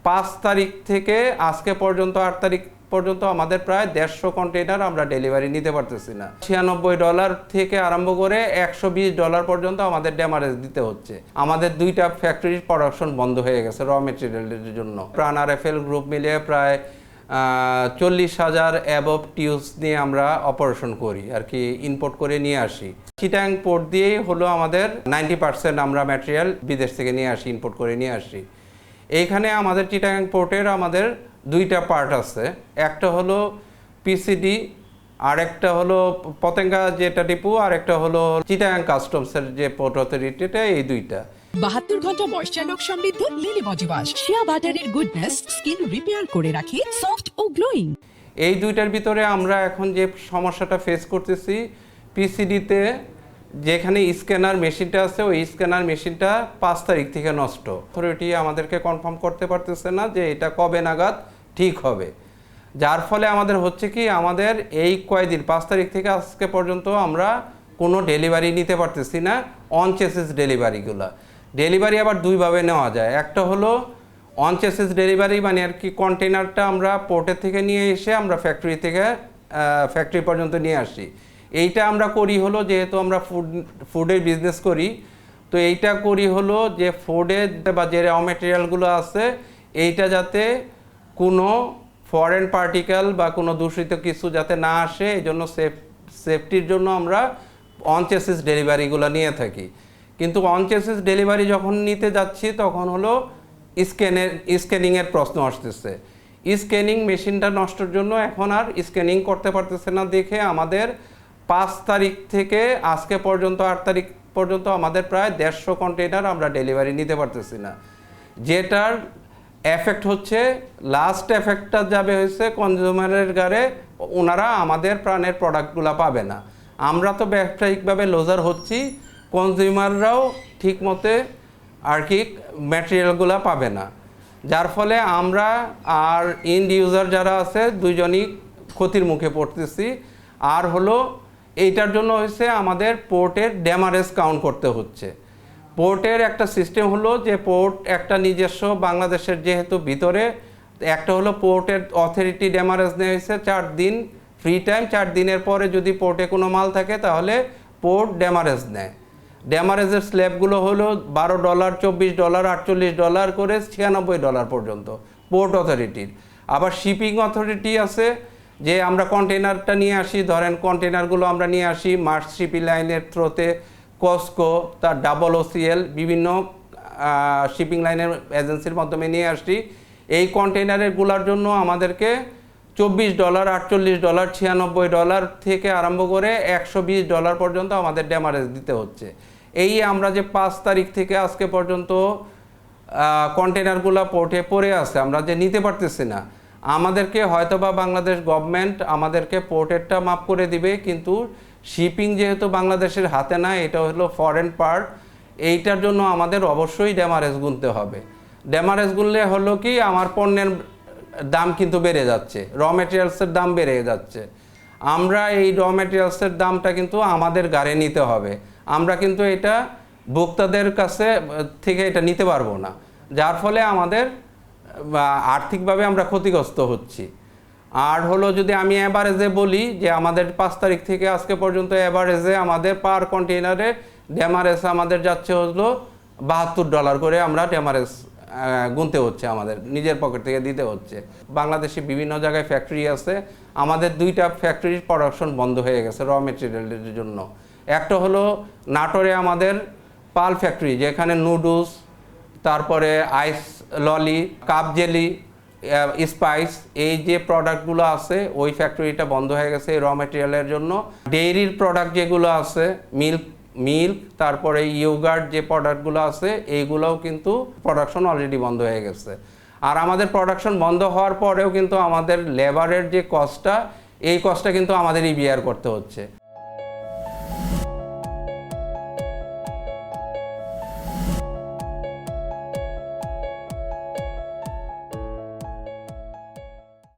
5 তারিখ থেকে আজকে পর্যন্ত 8 তারিখ পর্যন্ত আমাদের প্রায় 150 কন্টেইনার আমরা ডেলিভারি নিতে পারতেছি না। $96 থেকে আরম্ভ করে $120 পর্যন্ত আমাদের ড্যামারেজ দিতে হচ্ছে। আমাদের 2টা ফ্যাক্টরির প্রোডাকশন বন্ধ হয়ে গেছে র মেটেরিয়ালের জন্য। প্রাণ আরএফএল গ্রুপ মিলিয়ে প্রায় 40,000 অ্যাবভ টিউবস নিয়ে আমরা অপারেশন করি আর কি, ইম্পোর্ট করে নিয়ে আসি। চিটাগাং পোর্ট দিয়েই হলো আমাদের 90% আমরা ম্যাটেরিয়াল বিদেশ থেকে নিয়ে আসি, ইম্পোর্ট করে নিয়ে আসি। এইখানে আমাদের চিটাগাং পোর্টের আমাদের 2টা পার্ট আছে, একটা হলো পিসিডি, আর একটা হলো পতেঙ্গা যেটা ডিপো, আর একটা হলো চিটাগাং কাস্টমসের যে পোর্ট অথরিটিটা, এই 2টা। 72 ঘন্টা ময়েশ্চার লক সমৃদ্ধ লিলি বডি ওয়াশ, শিয়া বাটারের গুডনেস স্কিন রিপেয়ার করে রাখে সফট ও গ্লোয়িং। এই 2টার ভিতরে আমরা এখন যে সমস্যাটা ফেস করতেছি, পিসিডিতে যেখানে স্ক্যানার মেশিনটা আছে, ওই স্ক্যানার মেশিনটা 5 তারিখ থেকে নষ্ট। অথরিটি আমাদেরকে কনফার্ম করতে পারতেছে না যে এটা কবে নাগাদ ঠিক হবে, যার ফলে আমাদের হচ্ছে কি, আমাদের এই কয়দিন 5 তারিখ থেকে আজকে পর্যন্ত আমরা কোনো ডেলিভারি নিতে পারতেছি না। অন চেসিস ডেলিভারি আবার 2ভাবে নেওয়া যায়। একটা হলো অন চেসিস ডেলিভারি, মানে আর কি কন্টেনারটা আমরা পোর্টের থেকে নিয়ে এসে আমরা ফ্যাক্টরি পর্যন্ত নিয়ে আসি। এইটা আমরা করি হলো, যেহেতু আমরা ফুডের বিজনেস করি, তো এইটা করি হলো যে ফুডের বা যে র মেটেরিয়ালগুলো আছে, এইটা যাতে কোনো ফরেন পার্টিকেল বা কোনো দূষিত কিছু যাতে না আসে, এই জন্য সেফটির জন্য আমরা অন চেসিস ডেলিভারিগুলো নিয়ে থাকি। কিন্তু অন চেসিস ডেলিভারি যখন নিতে যাচ্ছি, তখন হলো স্ক্যানিংয়ের প্রশ্ন আসতেছে। স্ক্যানিং মেশিনটা নষ্টের জন্য এখন আর স্ক্যানিং করতে পারতেছে না, দেখে আমাদের 5 তারিখ থেকে আজকে পর্যন্ত 8 তারিখ পর্যন্ত আমাদের প্রায় 150 কন্টেইনার আমরা ডেলিভারি নিতে পারতেছি না। যেটার এফেক্ট হচ্ছে, লাস্ট এফেক্টটা যাবে হচ্ছে কনজিউমারের গাড়ে, ওনারা আমাদের প্রাণের প্রোডাক্টগুলো পাবে না। আমরা তো ব্যবসায়িকভাবে লুজার হচ্ছি, কনজিউমাররাও ঠিক মতে আর কি ম্যাটেরিয়ালগুলো পাবে না, যার ফলে আমরা আর ইন্ড ইউজার যারা আছে দুইজনই ক্ষতির মুখে পড়তেছি। আর হলো এইটার জন্য হচ্ছে আমাদের পোর্টের ড্যামারেজ কাউন্ট করতে হচ্ছে। পোর্টের একটা সিস্টেম হলো যে পোর্ট একটা নিজস্ব বাংলাদেশের যেহেতু ভিতরে, একটা হলো পোর্টের অথরিটি ড্যামারেজ নেওয়া হয়েছে 4 দিন ফ্রি টাইম। 4 দিনের পরে যদি পোর্টে কোনো মাল থাকে তাহলে পোর্ট ড্যামারেজ নেয়। ড্যামারেজের স্ল্যাবগুলো হলো $12, $24, $48 করে $96 পর্যন্ত পোর্ট অথরিটির। আবার শিপিং অথরিটি আছে, যে আমরা কন্টেনারটা নিয়ে আসি, ধরেন কন্টেনারগুলো আমরা নিয়ে আসি মার্চ শিপিং লাইনের থ্রোতে, কসকো, তার OOCL, বিভিন্ন শিপিং লাইনের এজেন্সির মাধ্যমে নিয়ে আসি। এই কন্টেনারগুলোর জন্য আমাদেরকে $24, $48, $96 থেকে আরম্ভ করে $120 পর্যন্ত আমাদের ড্যামারেজ দিতে হচ্ছে। এই আমরা যে 5 তারিখ থেকে আজকে পর্যন্ত কন্টেনারগুলো পোর্টে পড়ে আছে, আমরা যে নিতে পারতেছি না, আমাদেরকে হয়তোবা বাংলাদেশ গভর্নমেন্ট আমাদেরকে পোর্টেরটা মাফ করে দিবে, কিন্তু শিপিং যেহেতু বাংলাদেশের হাতে না, এটা হলো ফরেন পার্ট, এইটার জন্য আমাদের অবশ্যই ড্যামারেজ গুনতে হবে। ড্যামারেজ গুনলে হলো কি, আমার পণ্যের দাম কিন্তু বেড়ে যাচ্ছে, র মেটেরিয়ালসের দাম বেড়ে যাচ্ছে। আমরা এই র মেটেরিয়ালসের দামটা কিন্তু আমাদের গাড়ি নিতে হবে, আমরা কিন্তু এটা ভোক্তাদের কাছে থেকে এটা নিতে পারবো না, যার ফলে আমাদের আর্থিকভাবে আমরা ক্ষতিগ্রস্ত হচ্ছি। আর হলো যদি আমি অ্যাভারেজে বলি, যে আমাদের 5 তারিখ থেকে আজকে পর্যন্ত অ্যাভারেজে আমাদের পার কন্টেইনারে ড্যামারেজ আমাদের যাচ্ছে হলো $72 করে, আমরা ড্যামারেজ গুনতে হচ্ছে, আমাদের নিজের পকেট থেকে দিতে হচ্ছে। বাংলাদেশে বিভিন্ন জায়গায় ফ্যাক্টরি আছে, আমাদের 2টা ফ্যাক্টরির প্রোডাকশন বন্ধ হয়ে গেছে র মেটেরিয়ালের জন্য। একটা হলো নাটোরে আমাদের পাল ফ্যাক্টরি, যেখানে নুডলস, তারপরে আইস ললি, কাপ জেলি, স্পাইস, এই যে প্রোডাক্টগুলো আছে, ওই ফ্যাক্টরিটা বন্ধ হয়ে গেছে এই র মেটেরিয়ালের জন্য। ডেইরির প্রোডাক্ট যেগুলো আছে, মিল্ক, তারপরে ইয়োগার্ট যে প্রোডাক্টগুলো আছে, এইগুলোও কিন্তু প্রোডাকশন অলরেডি বন্ধ হয়ে গেছে। আর আমাদের প্রোডাকশন বন্ধ হওয়ার পরেও কিন্তু আমাদের লেবারের যে কস্টটা, এই কস্টটা কিন্তু আমাদেরই বিয়ার করতে হচ্ছে।